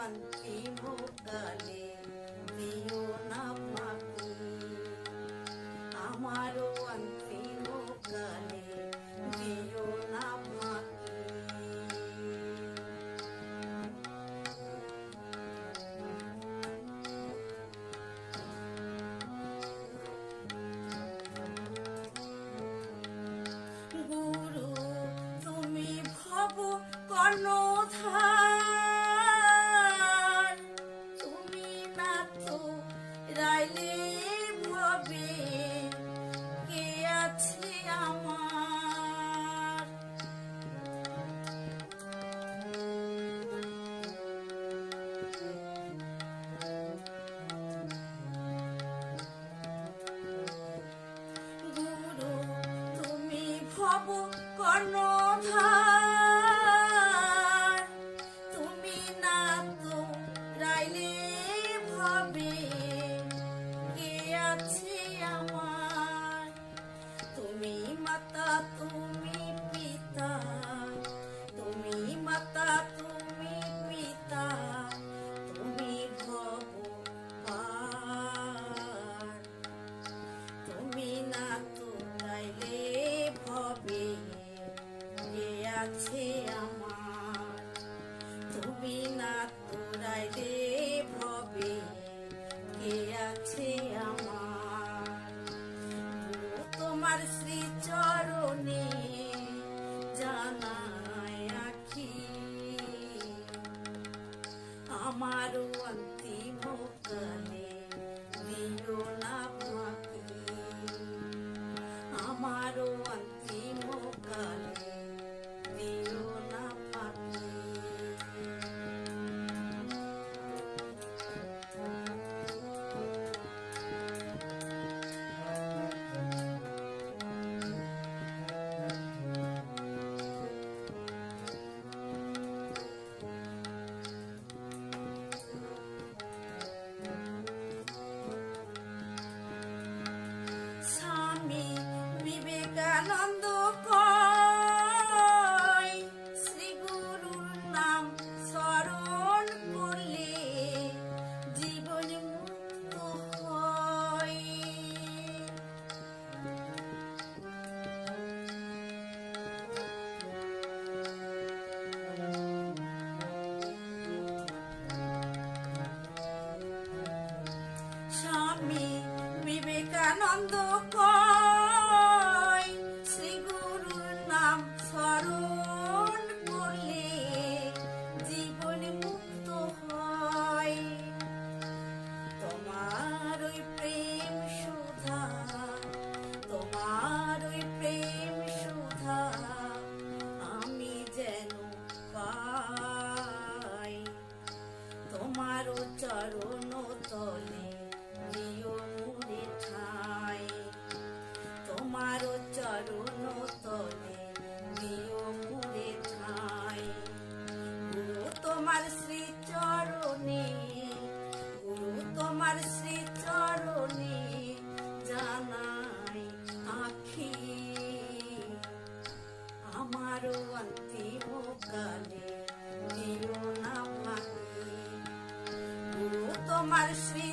অন্তিম কালে দিও না ফাঁকি, আমারও অন্তিম কালে দিও না ফাঁকি। গুরু তুমি ভব কর্ণধার, তুমি না তো রাইলে ভবে কে আছে আমার। গুরু তুমি ভব কর্ণধার, তুমি না তো রাইলে ভবে কে আছে আমার। তুমি মাতা তুমি পিতা, তুমি মাতা তুমি পিতা, তুমি ভগবান। তুমি না তো রাইলে ভবে কে আছে আমার। তুমি না তো রাইলে ভবে কে আছে আমার। তোমার শ্রী চরণে জানাই আখি, আমারও অন্তিম কালে দিও না ফাঁকি, আমারও অন্তিম কালে দিও না ফাঁকি। স্বামী বিবেকানন্দ কয়, শ্রী গুরুর নাম স্মরণ করলে জীবন মুক্ত হয়। স্বামী বিবেকানন্দ কয়, শ্রী গুরুর নাম স্মরণ করলে জীবন মুক্ত হয়। তোমার ওই প্রেম সুধা, তোমার ওই প্রেম সুধা আমি যেন পাই। তোমারও চরণ তলে দিও মোরে ঠাই, তোমারও চরণ তলে দিও মোরে ঠাই। গুরু তোমার শ্রী চরণে, গুরু তোমার শ্রী চরণে জানাই আখি, আমারও অন্তিম কালে দিও না ফাঁকি। গুরু তোমার শ্রী